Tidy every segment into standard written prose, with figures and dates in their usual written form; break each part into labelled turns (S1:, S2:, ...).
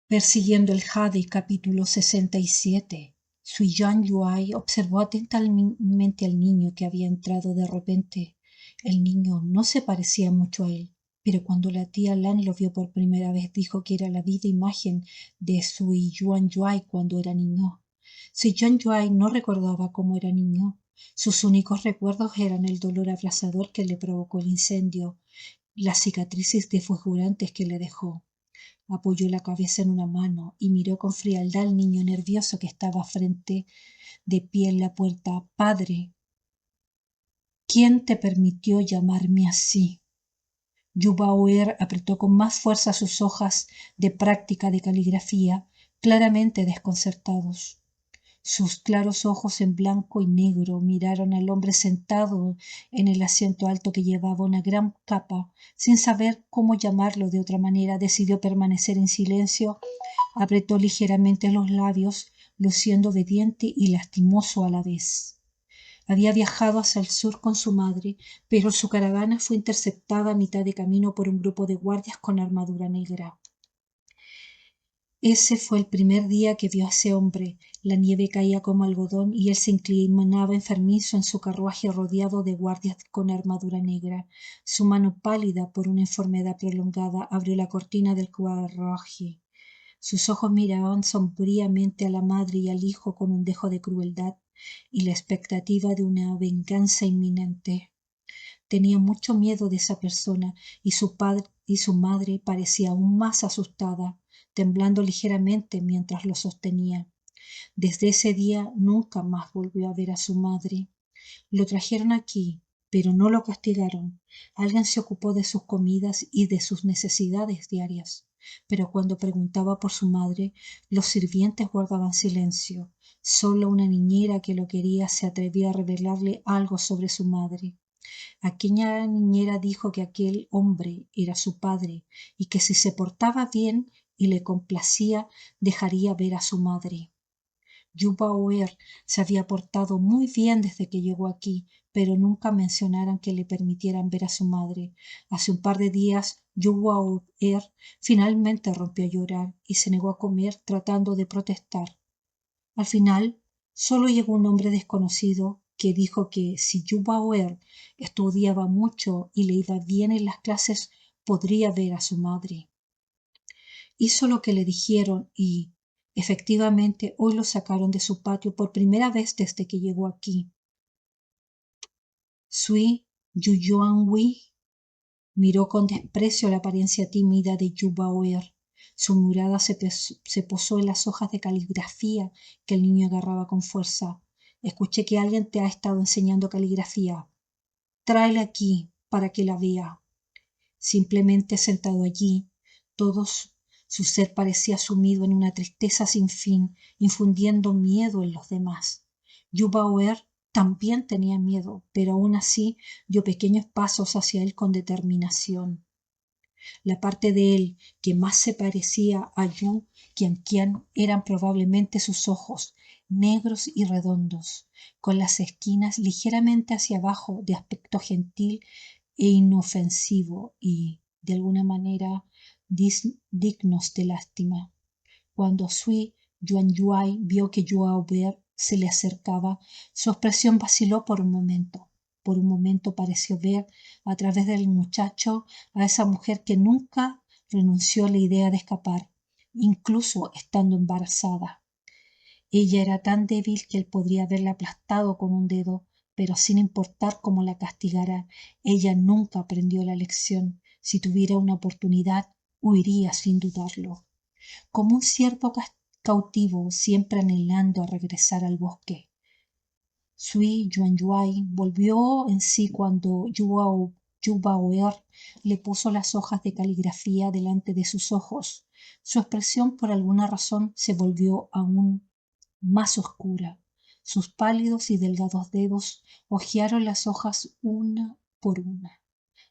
S1: Persiguiendo el jade, capítulo 67. Sui Yan Yuai observó atentamente al niño que había entrado de repente. El niño no se parecía mucho a él, pero cuando la tía Lan lo vio por primera vez dijo que era la viva imagen de Sui Yan Yuai cuando era niño. Sui Yan Yuai no recordaba cómo era niño. Sus únicos recuerdos eran el dolor abrasador que le provocó el incendio, las cicatrices desfigurantes que le dejó. Apoyó la cabeza en una mano y miró con frialdad al niño nervioso que estaba frente de pie en la puerta. «Padre, ¿quién te permitió llamarme así?» Yuba Oer apretó con más fuerza sus hojas de práctica de caligrafía, claramente desconcertados. Sus claros ojos en blanco y negro miraron al hombre sentado en el asiento alto que llevaba una gran capa. Sin saber cómo llamarlo de otra manera, decidió permanecer en silencio. Apretó ligeramente los labios, luciendo obediente y lastimoso a la vez. Había viajado hacia el sur con su madre, pero su caravana fue interceptada a mitad de camino por un grupo de guardias con armadura negra. Ese fue el primer día que vio a ese hombre. La nieve caía como algodón y él se inclinaba enfermizo en su carruaje rodeado de guardias con armadura negra. Su mano pálida por una enfermedad prolongada abrió la cortina del carruaje. Sus ojos miraban sombríamente a la madre y al hijo con un dejo de crueldad y la expectativa de una venganza inminente. Tenía mucho miedo de esa persona y su padre y su madre parecía aún más asustada, temblando ligeramente mientras lo sostenía. Desde ese día nunca más volvió a ver a su madre. Lo trajeron aquí, pero no lo castigaron. Alguien se ocupó de sus comidas y de sus necesidades diarias. Pero cuando preguntaba por su madre, los sirvientes guardaban silencio. Solo una niñera que lo quería se atrevía a revelarle algo sobre su madre. Aquella niñera dijo que aquel hombre era su padre y que si se portaba bien y le complacía, dejaría ver a su madre. Yuba Oer se había portado muy bien desde que llegó aquí, pero nunca mencionaron que le permitieran ver a su madre. Hace un par de días, Yuba Oer finalmente rompió a llorar y se negó a comer tratando de protestar. Al final, solo llegó un hombre desconocido que dijo que si Yuba Oer estudiaba mucho y le iba bien en las clases, podría ver a su madre. Hizo lo que le dijeron y, efectivamente, hoy lo sacaron de su patio por primera vez desde que llegó aquí. Sui Yuyuanhui miró con desprecio la apariencia tímida de Yuba Oer. Su mirada se posó en las hojas de caligrafía que el niño agarraba con fuerza. Escuché que alguien te ha estado enseñando caligrafía. Tráela aquí para que la vea. Simplemente sentado allí, su ser parecía sumido en una tristeza sin fin, infundiendo miedo en los demás. Yuba Oer también tenía miedo, pero aún así dio pequeños pasos hacia él con determinación. La parte de él que más se parecía a Yu Qianqian eran probablemente sus ojos, negros y redondos, con las esquinas ligeramente hacia abajo, de aspecto gentil e inofensivo y, de alguna manera, dignos de lástima. Cuando Sui Yuanyuai vio que Yuao Ver se le acercaba, su expresión vaciló por un momento. Por un momento pareció ver a través del muchacho a esa mujer que nunca renunció a la idea de escapar, incluso estando embarazada. Ella era tan débil que él podría haberla aplastado con un dedo, pero sin importar cómo la castigara, ella nunca aprendió la lección. Si tuviera una oportunidad, huiría sin dudarlo. Como un ciervo cautivo, siempre anhelando a regresar al bosque. Sui Yuanyuai volvió en sí cuando Yuba Oer le puso las hojas de caligrafía delante de sus ojos. Su expresión por alguna razón se volvió aún más oscura. Sus pálidos y delgados dedos hojearon las hojas una por una,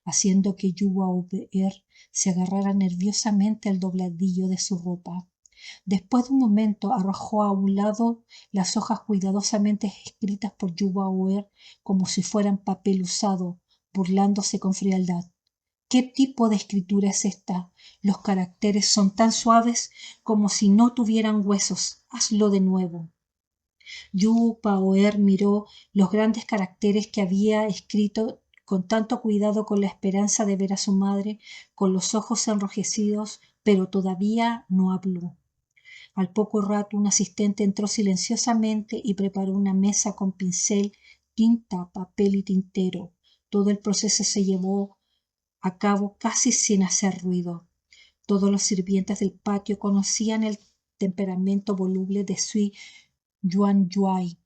S1: haciendo que Yuba Oer se agarrara nerviosamente al dobladillo de su ropa. Después de un momento arrojó a un lado las hojas cuidadosamente escritas por Yuba Oer como si fueran papel usado, burlándose con frialdad. ¿Qué tipo de escritura es esta? Los caracteres son tan suaves como si no tuvieran huesos. Hazlo de nuevo. Yu Paoer miró los grandes caracteres que había escrito con tanto cuidado con la esperanza de ver a su madre con los ojos enrojecidos, pero todavía no habló. Al poco rato un asistente entró silenciosamente y preparó una mesa con pincel, tinta, papel y tintero. Todo el proceso se llevó a cabo casi sin hacer ruido. Todos los sirvientes del patio conocían el temperamento voluble de Sui Yuanyuai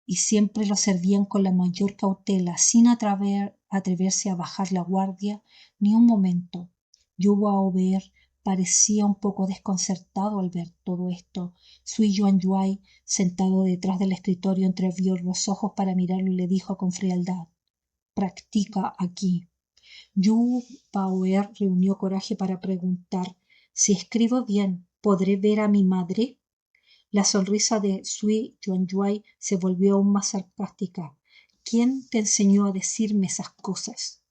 S1: y siempre lo servían con la mayor cautela, sin atreverse a bajar la guardia ni un momento. Yu Bao'er parecía un poco desconcertado al ver todo esto. Sui Yuanyuai, sentado detrás del escritorio, entreabrió los ojos para mirarlo y le dijo con frialdad: «Practica aquí». Yu Bao'er reunió coraje para preguntar: «Si escribo bien, ¿podré ver a mi madre?». La sonrisa de Sui Yuanyuai se volvió aún más sarcástica. «¿Quién te enseñó a decirme esas cosas?».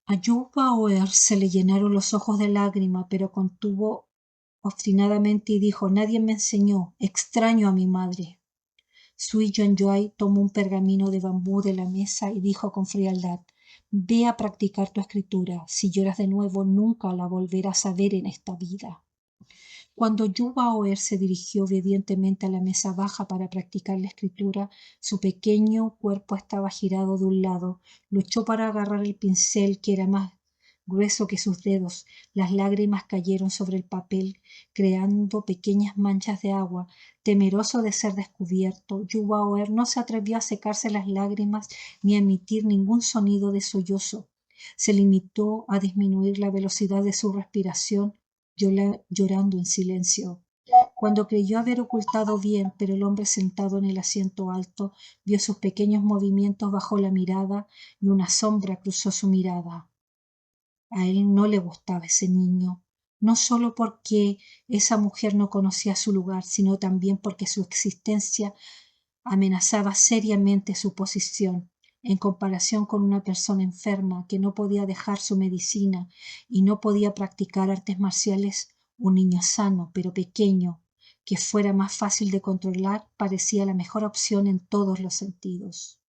S1: A Yu Bao'er se le llenaron los ojos de lágrima, pero contuvo obstinadamente y dijo: «Nadie me enseñó. Extraño a mi madre». Sui Yuanyuai tomó un pergamino de bambú de la mesa y dijo con frialdad: «Ve a practicar tu escritura. Si lloras de nuevo, nunca la volverás a ver en esta vida». Cuando Yu Bao'er se dirigió obedientemente a la mesa baja para practicar la escritura, su pequeño cuerpo estaba girado de un lado. Luchó para agarrar el pincel, que era más grueso que sus dedos. Las lágrimas cayeron sobre el papel, creando pequeñas manchas de agua. Temeroso de ser descubierto, Yu Bao'er no se atrevió a secarse las lágrimas ni a emitir ningún sonido de sollozo. Se limitó a disminuir la velocidad de su respiración, llorando en silencio. Cuando creyó haber ocultado bien, pero el hombre sentado en el asiento alto vio sus pequeños movimientos, bajó la mirada y una sombra cruzó su mirada. A él no le gustaba ese niño, no solo porque esa mujer no conocía su lugar, sino también porque su existencia amenazaba seriamente su posición. En comparación con una persona enferma que no podía dejar su medicina y no podía practicar artes marciales, un niño sano pero pequeño, que fuera más fácil de controlar, parecía la mejor opción en todos los sentidos.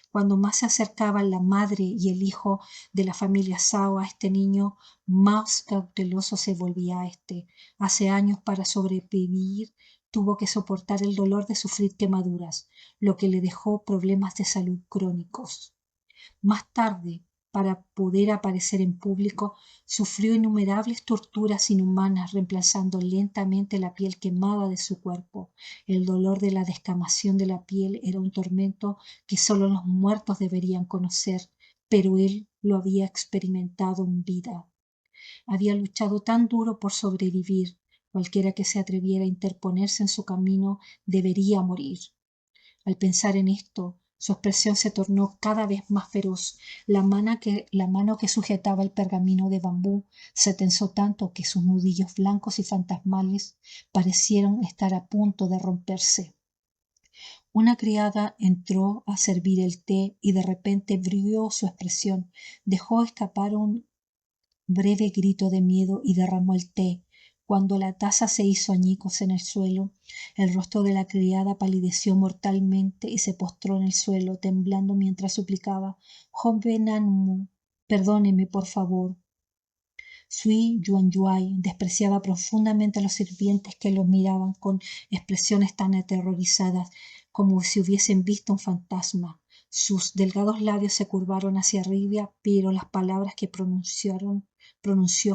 S1: Cuando más se acercaban la madre y el hijo de la familia Zhao a este niño, más cauteloso se volvía éste. Hace años, para sobrevivir, tuvo que soportar el dolor de sufrir quemaduras, lo que le dejó problemas de salud crónicos. Más tarde, para poder aparecer en público, sufrió innumerables torturas inhumanas, reemplazando lentamente la piel quemada de su cuerpo. El dolor de la descamación de la piel era un tormento que solo los muertos deberían conocer, pero él lo había experimentado en vida. Había luchado tan duro por sobrevivir. Cualquiera que se atreviera a interponerse en su camino debería morir. Al pensar en esto, su expresión se tornó cada vez más feroz. La mano que sujetaba el pergamino de bambú se tensó tanto que sus nudillos blancos y fantasmales parecieron estar a punto de romperse. Una criada entró a servir el té y de repente brilló su expresión. Dejó escapar un breve grito de miedo y derramó el té. Cuando la taza se hizo añicos en el suelo, el rostro de la criada palideció mortalmente y se postró en el suelo, temblando mientras suplicaba: «Joven Anmu, perdóneme, por favor». Sui Yuanyuai despreciaba profundamente a los sirvientes que los miraban con expresiones tan aterrorizadas como si hubiesen visto un fantasma. Sus delgados labios se curvaron hacia arriba, pero las palabras que pronunció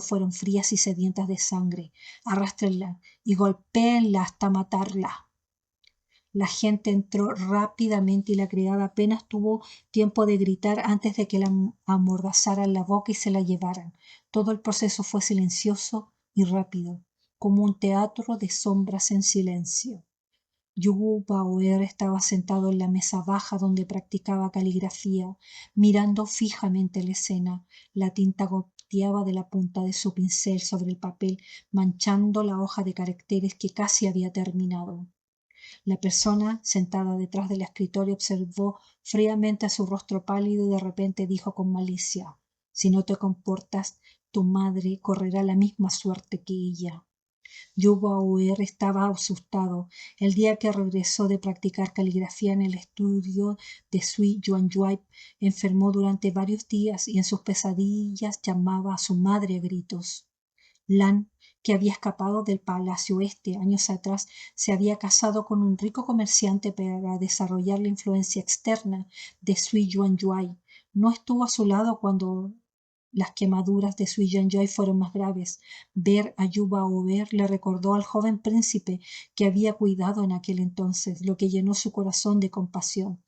S1: fueron frías y sedientas de sangre. «Arrástrenla y golpéenla hasta matarla». La gente entró rápidamente y la criada apenas tuvo tiempo de gritar antes de que la amordazaran la boca y se la llevaran. Todo el proceso fue silencioso y rápido, como un teatro de sombras en silencio. Yu Bao'er estaba sentado en la mesa baja donde practicaba caligrafía, mirando fijamente la escena. La tinta goteaba de la punta de su pincel sobre el papel, manchando la hoja de caracteres que casi había terminado. La persona sentada detrás del escritorio observó fríamente su rostro pálido y de repente dijo con malicia: Si no te comportas, tu madre correrá la misma suerte que ella. Yuba Oer estaba asustado. El día que regresó de practicar caligrafía en el estudio de Sui Yuanyuai, enfermó durante varios días y en sus pesadillas llamaba a su madre a gritos. Lan, que había escapado del Palacio Este años atrás, se había casado con un rico comerciante para desarrollar la influencia externa de Sui Yuanyuai. No estuvo a su lado cuando las quemaduras de Sui Yuanyuai fueron más graves. Ver a Yuba Oer le recordó al joven príncipe que había cuidado en aquel entonces, lo que llenó su corazón de compasión.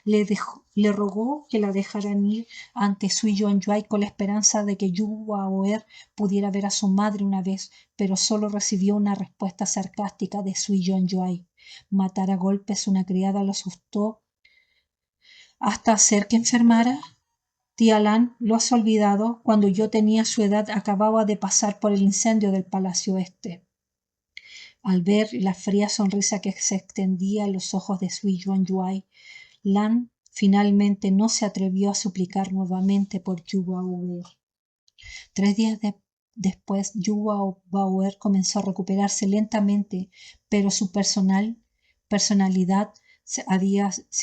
S1: Le rogó que la dejaran ir ante Sui Yuanyuai con la esperanza de que Yuba Oer pudiera ver a su madre una vez, pero solo recibió una respuesta sarcástica de Sui Yuanyuai. Matar a golpes una criada lo asustó hasta hacer que enfermara. Tía Lan, lo has olvidado. Cuando yo tenía su edad acababa de pasar por el incendio del Palacio Este. Al ver la fría sonrisa que se extendía en los ojos de Sui Yuanyuai, Lan finalmente no se atrevió a suplicar nuevamente por Yuba Oer. 3 días después, Yuba Oer comenzó a recuperarse lentamente, pero su personalidad se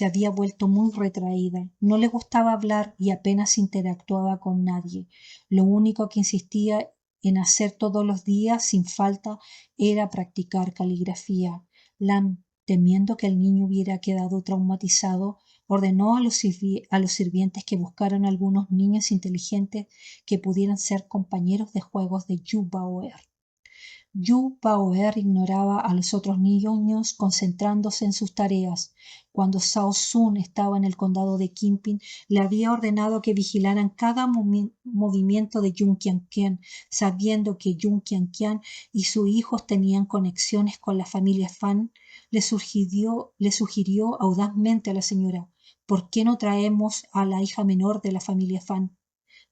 S1: había vuelto muy retraída. No le gustaba hablar y apenas interactuaba con nadie. Lo único que insistía en hacer todos los días sin falta era practicar caligrafía. Lan, temiendo que el niño hubiera quedado traumatizado, ordenó a los sirvientes que buscaran algunos niños inteligentes que pudieran ser compañeros de juegos de Yuba Oer. Yuba Oer ignoraba a los otros niños concentrándose en sus tareas. Cuando Shao Sun estaba en el condado de Qinping, le había ordenado que vigilaran cada movimiento de Yun Qianqian, sabiendo que Yun Qianqian y sus hijos tenían conexiones con la familia Fan. Le sugirió audazmente a la señora: ¿por qué no traemos a la hija menor de la familia Fan?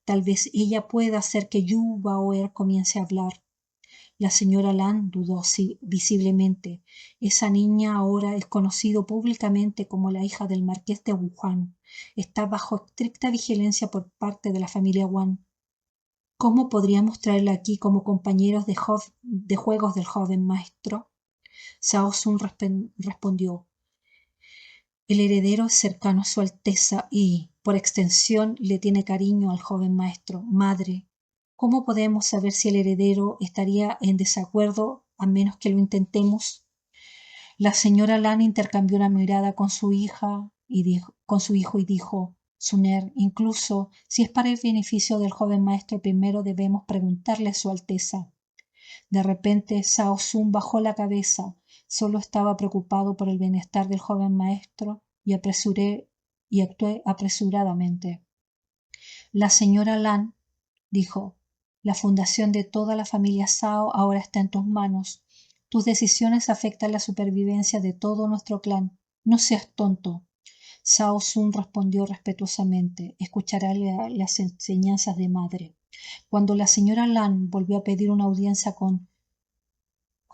S1: Tal vez ella pueda hacer que Yuba Oer comience a hablar. La señora Lan dudó visiblemente. Esa niña ahora es conocido públicamente como la hija del marqués de Wuhan. Está bajo estricta vigilancia por parte de la familia Wan. ¿Cómo podríamos traerla aquí como compañeros de juegos del joven maestro? Shao Sun respondió: el heredero es cercano a su Alteza y, por extensión, le tiene cariño al joven maestro. Madre, ¿cómo podemos saber si el heredero estaría en desacuerdo a menos que lo intentemos? La señora Lan intercambió una mirada con su hijo y dijo: Suner, incluso si es para el beneficio del joven maestro, primero debemos preguntarle a su Alteza. De repente, Shao Sun bajó la cabeza. Solo estaba preocupado por el bienestar del joven maestro y actué apresuradamente. La señora Lan dijo: la fundación de toda la familia Shao ahora está en tus manos. Tus decisiones afectan la supervivencia de todo nuestro clan. No seas tonto. Shao Sun respondió respetuosamente: escuchará las enseñanzas de madre. Cuando la señora Lan volvió a pedir una audiencia con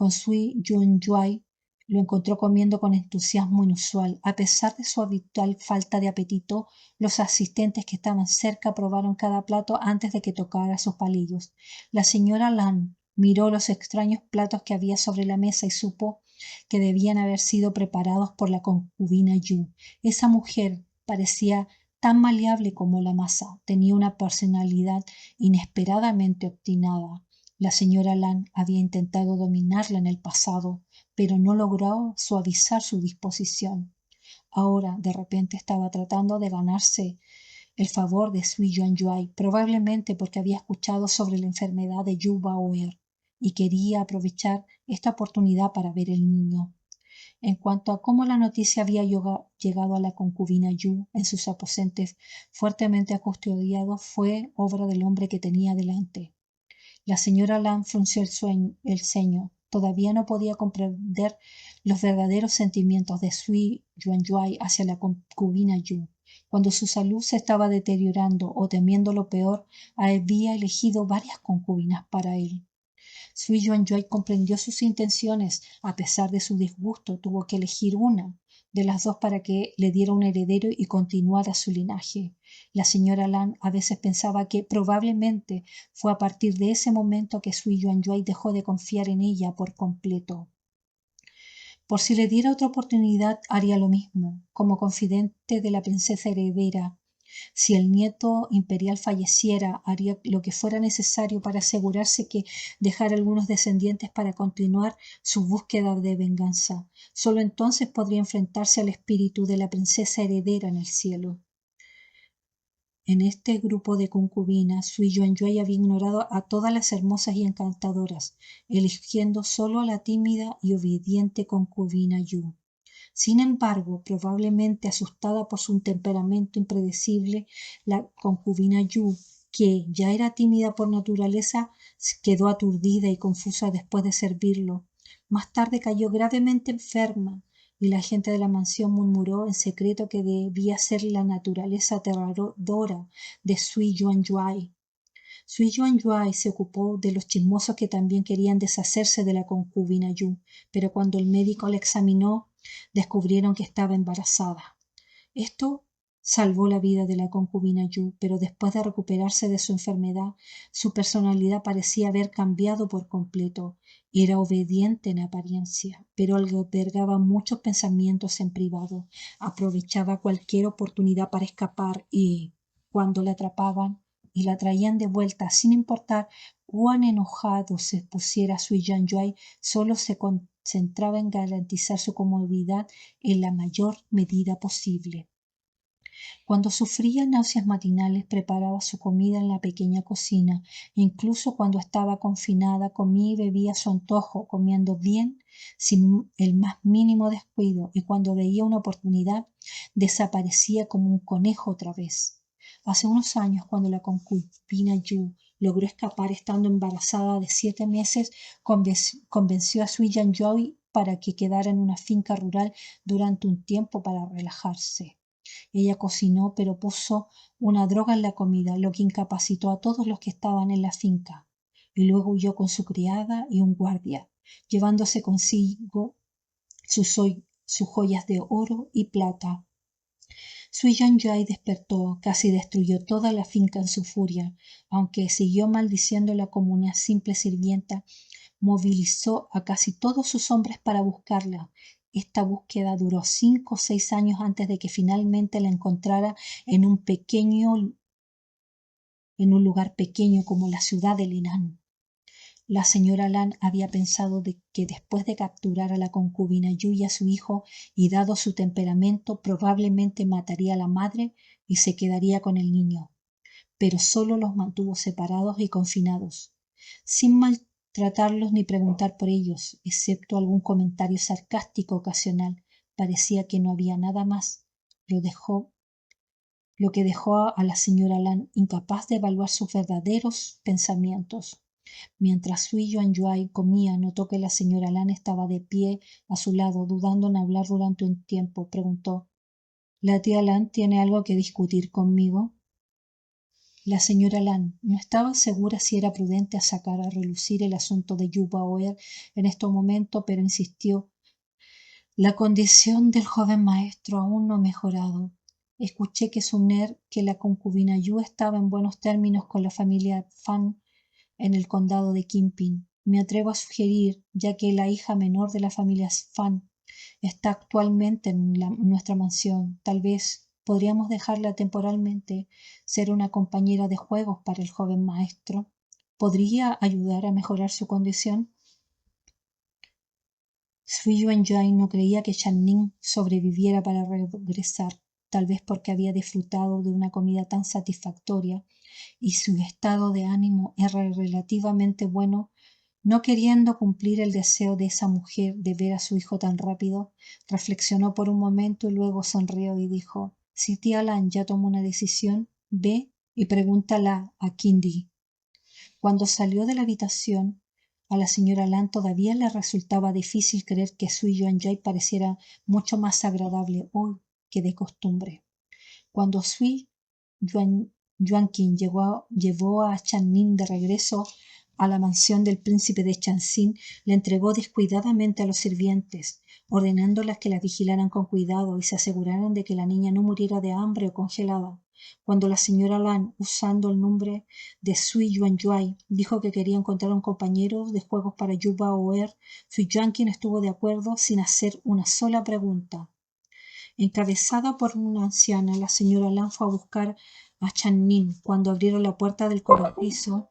S1: Sui Yuanyuai, lo encontró comiendo con entusiasmo inusual. A pesar de su habitual falta de apetito, los asistentes que estaban cerca probaron cada plato antes de que tocara sus palillos. La señora Lan miró los extraños platos que había sobre la mesa y supo que debían haber sido preparados por la concubina Yu. Esa mujer parecía tan maleable como la masa. Tenía una personalidad inesperadamente obstinada. La señora Lan había intentado dominarla en el pasado, pero no logró suavizar su disposición. Ahora, de repente, estaba tratando de ganarse el favor de Sui Yuanyuai, probablemente porque había escuchado sobre la enfermedad de Yuba Oer y quería aprovechar esta oportunidad para ver el niño. En cuanto a cómo la noticia había llegado a la concubina Yu en sus aposentos fuertemente custodiados, fue obra del hombre que tenía delante. La señora Lan frunció el ceño. Todavía no podía comprender los verdaderos sentimientos de Sui Yuanyuai hacia la concubina Yu. Cuando su salud se estaba deteriorando o temiendo lo peor, había elegido varias concubinas para él. Sui Yuanyuai comprendió sus intenciones. A pesar de su disgusto, tuvo que elegir una. de las dos para que le diera un heredero y continuara su linaje. La señora Lan a veces pensaba que probablemente fue a partir de ese momento que Sui Yuanyuan dejó de confiar en ella por completo. Por si le diera otra oportunidad, haría lo mismo, como confidente de la princesa heredera. Si el nieto imperial falleciera, haría lo que fuera necesario para asegurarse que dejara algunos descendientes para continuar su búsqueda de venganza. Solo entonces podría enfrentarse al espíritu de la princesa heredera en el cielo. En este grupo de concubinas, Sui Yuanyuan había ignorado a todas las hermosas y encantadoras, eligiendo solo a la tímida y obediente concubina Yu. Sin embargo, probablemente asustada por su temperamento impredecible, la concubina Yu, que ya era tímida por naturaleza, quedó aturdida y confusa después de servirlo. Más tarde cayó gravemente enferma y la gente de la mansión murmuró en secreto que debía ser la naturaleza aterradora de Sui Yuanyuan. Sui Yuanyuan se ocupó de los chismosos que también querían deshacerse de la concubina Yu, pero cuando el médico la examinó, descubrieron que estaba embarazada. Esto salvó la vida de la concubina Yu, pero después de recuperarse de su enfermedad, su personalidad parecía haber cambiado por completo. Era obediente en apariencia, pero albergaba muchos pensamientos en privado. Aprovechaba cualquier oportunidad para escapar y, cuando la atrapaban y la traían de vuelta, sin importar cuán enojado se pusiera Sui Yuanyuan, solo se concentraba en garantizar su comodidad en la mayor medida posible. Cuando sufría náuseas matinales, preparaba su comida en la pequeña cocina. Incluso cuando estaba confinada, comía y bebía a su antojo, comiendo bien sin el más mínimo descuido, y cuando veía una oportunidad, desaparecía como un conejo otra vez. Hace unos años, cuando la concubina Yu logró escapar estando embarazada de 7 meses, convenció a Sui Yuanyuan para que quedara en una finca rural durante un tiempo para relajarse. Ella cocinó, pero puso una droga en la comida, lo que incapacitó a todos los que estaban en la finca, y luego huyó con su criada y un guardia, llevándose consigo sus joyas de oro y plata. Sui Yuanyuan despertó, casi destruyó toda la finca en su furia, aunque siguió maldiciéndola como una simple sirvienta. Movilizó a casi todos sus hombres para buscarla. Esta búsqueda duró 5 o 6 años antes de que finalmente la encontrara en un lugar pequeño como la ciudad de Linan. La señora Lan había pensado que después de capturar a la concubina Yu y a su hijo, y dado su temperamento, probablemente mataría a la madre y se quedaría con el niño. Pero solo los mantuvo separados y confinados, sin maltratarlos ni preguntar por ellos, excepto algún comentario sarcástico ocasional. Parecía que no había nada más. Lo que dejó a la señora Lan incapaz de evaluar sus verdaderos pensamientos. Mientras Sui Yuanyuan comía, notó que la señora Lan estaba de pie a su lado, dudando en hablar durante un tiempo. Preguntó: ¿La tía Lan tiene algo que discutir conmigo? La señora Lan no estaba segura si era prudente sacar a relucir el asunto de Yu Baoer en este momento, pero insistió: la condición del joven maestro aún no ha mejorado. Escuché que la concubina Yu estaba en buenos términos con la familia Fan en el condado de Kinping. Me atrevo a sugerir, ya que la hija menor de la familia Fan está actualmente en nuestra mansión, tal vez podríamos dejarla temporalmente ser una compañera de juegos para el joven maestro. ¿Podría ayudar a mejorar su condición? Sui Yuanyuan no creía que Channing sobreviviera para regresar, tal vez porque había disfrutado de una comida tan satisfactoria y su estado de ánimo era relativamente bueno. No queriendo cumplir el deseo de esa mujer de ver a su hijo tan rápido, reflexionó por un momento y luego sonrió y dijo: si tía Lan ya tomó una decisión, ve y pregúntala a Kindy. Cuando salió de la habitación, a la señora Lan todavía le resultaba difícil creer que Sui Yuanyuan pareciera mucho más agradable hoy que de costumbre. Cuando Sui Yuanqing llevó a Channing de regreso a la mansión del príncipe de Chanxin, la entregó descuidadamente a los sirvientes, ordenándoles que la vigilaran con cuidado y se aseguraran de que la niña no muriera de hambre o congelada. Cuando la señora Lan, usando el nombre de Sui Yuanyuai, dijo que quería encontrar un compañero de juegos para Yu Bao'er, Sui Yuanqing estuvo de acuerdo sin hacer una sola pregunta. Encabezada por una anciana, la señora Lan fue a buscar a Channing. Cuando abrieron la puerta del corredizo,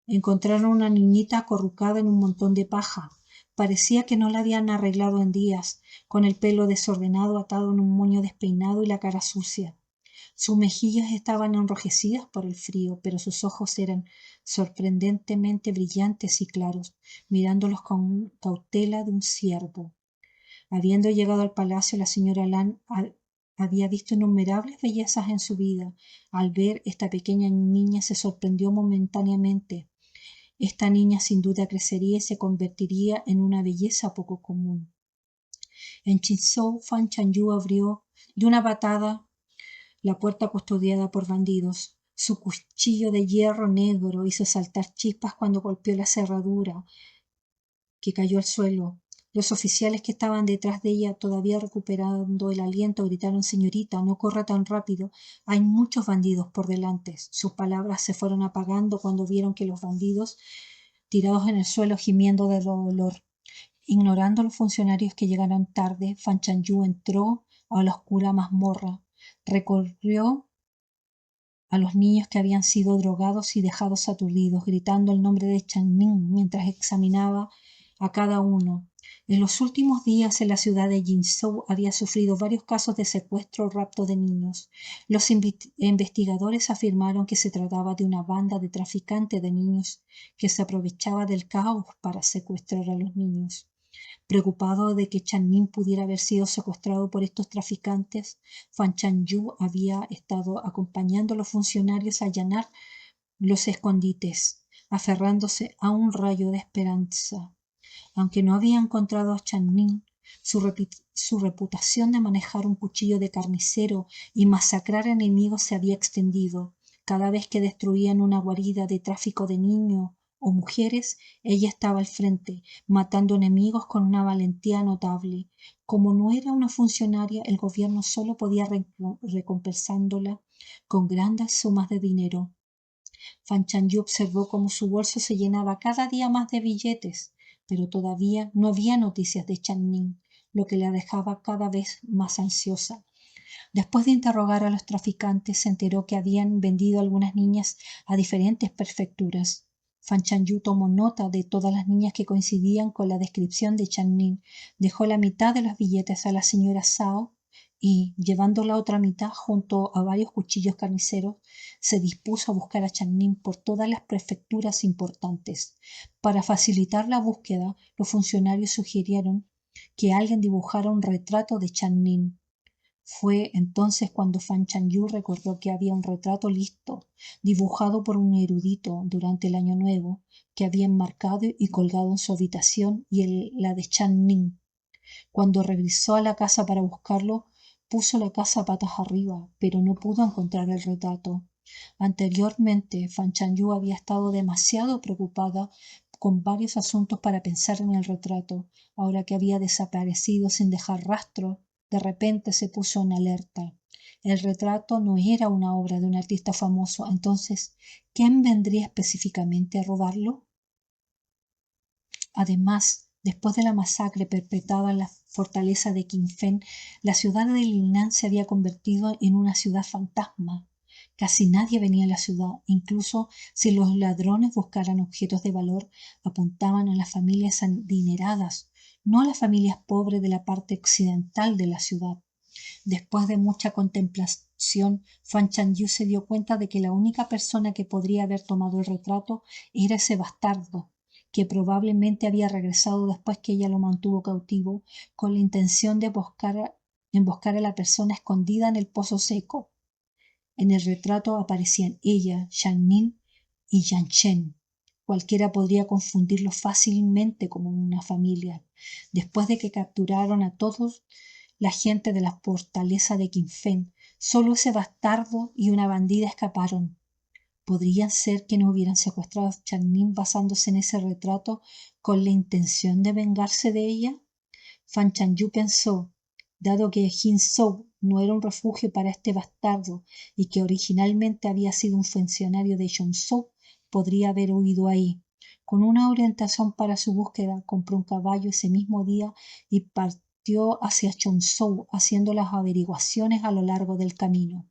S1: encontraron una niñita acurrucada en un montón de paja. Parecía que no la habían arreglado en días, con el pelo desordenado atado en un moño despeinado y la cara sucia. Sus mejillas estaban enrojecidas por el frío, pero sus ojos eran sorprendentemente brillantes y claros, mirándolos con cautela de un ciervo. Habiendo llegado al palacio, la señora Lan había visto innumerables bellezas en su vida. Al ver esta pequeña niña se sorprendió momentáneamente. Esta niña sin duda crecería y se convertiría en una belleza poco común. En Chinzhou, Fan Chanyu abrió de una patada la puerta custodiada por bandidos. Su cuchillo de hierro negro hizo saltar chispas cuando golpeó la cerradura, que cayó al suelo. Los oficiales que estaban detrás de ella, todavía recuperando el aliento, gritaron: «Señorita, no corra tan rápido. Hay muchos bandidos por delante». Sus palabras se fueron apagando cuando vieron que los bandidos, tirados en el suelo gimiendo de dolor. Ignorando a los funcionarios que llegaron tarde, Fan Chanyu entró a la oscura mazmorra. Recorrió a los niños que habían sido drogados y dejados aturdidos, gritando el nombre de Channing mientras examinaba a cada uno. En los últimos días en la ciudad de Jinzhou había sufrido varios casos de secuestro o rapto de niños. Los investigadores afirmaron que se trataba de una banda de traficantes de niños que se aprovechaba del caos para secuestrar a los niños. Preocupado de que Channing pudiera haber sido secuestrado por estos traficantes, Fan Chanyu había estado acompañando a los funcionarios a allanar los escondites, aferrándose a un rayo de esperanza. Aunque no había encontrado a Channing, su reputación de manejar un cuchillo de carnicero y masacrar enemigos se había extendido. Cada vez que destruían una guarida de tráfico de niños o mujeres, ella estaba al frente, matando enemigos con una valentía notable. Como no era una funcionaria, el gobierno solo podía recompensándola con grandes sumas de dinero. Fan Chanyu observó cómo su bolso se llenaba cada día más de billetes, pero todavía no había noticias de Channing, lo que la dejaba cada vez más ansiosa. Después de interrogar a los traficantes, se enteró que habían vendido algunas niñas a diferentes prefecturas. Fan Chanyu tomó nota de todas las niñas que coincidían con la descripción de Channing, dejó la mitad de los billetes a la señora Zhao y, llevando la otra mitad junto a varios cuchillos carniceros, se dispuso a buscar a Channing por todas las prefecturas importantes. Para facilitar la búsqueda, los funcionarios sugirieron que alguien dibujara un retrato de Channing. Fue entonces cuando Fan Chanyu recordó que había un retrato listo, dibujado por un erudito durante el Año Nuevo, que había enmarcado y colgado en su habitación y la de Channing. Cuando regresó a la casa para buscarlo, puso la casa patas arriba, pero no pudo encontrar el retrato. Anteriormente, Fan Chanyu había estado demasiado preocupada con varios asuntos para pensar en el retrato. Ahora que había desaparecido sin dejar rastro, de repente se puso en alerta. El retrato no era una obra de un artista famoso. Entonces, ¿quién vendría específicamente a robarlo? Además, después de la masacre perpetrada en la fortaleza de Qingfen, la ciudad de Lingnan se había convertido en una ciudad fantasma. Casi nadie venía a la ciudad, incluso si los ladrones buscaran objetos de valor, apuntaban a las familias adineradas, no a las familias pobres de la parte occidental de la ciudad. Después de mucha contemplación, Fan Chanyu se dio cuenta de que la única persona que podría haber tomado el retrato era ese bastardo, que probablemente había regresado después que ella lo mantuvo cautivo, con la intención de emboscar a la persona escondida en el pozo seco. En el retrato aparecían ella, Channing y Yanchen. Cualquiera podría confundirlos fácilmente como una familia. Después de que capturaron a todos la gente de la fortaleza de Qingfen, solo ese bastardo y una bandida escaparon. ¿Podría ser que no hubieran secuestrado a Channing basándose en ese retrato con la intención de vengarse de ella? Fan Chanyu pensó, dado que Jinzhou no era un refugio para este bastardo y que originalmente había sido un funcionario de Yongzhou, podría haber huido ahí. Con una orientación para su búsqueda, compró un caballo ese mismo día y partió hacia Yongzhou, haciendo las averiguaciones a lo largo del camino.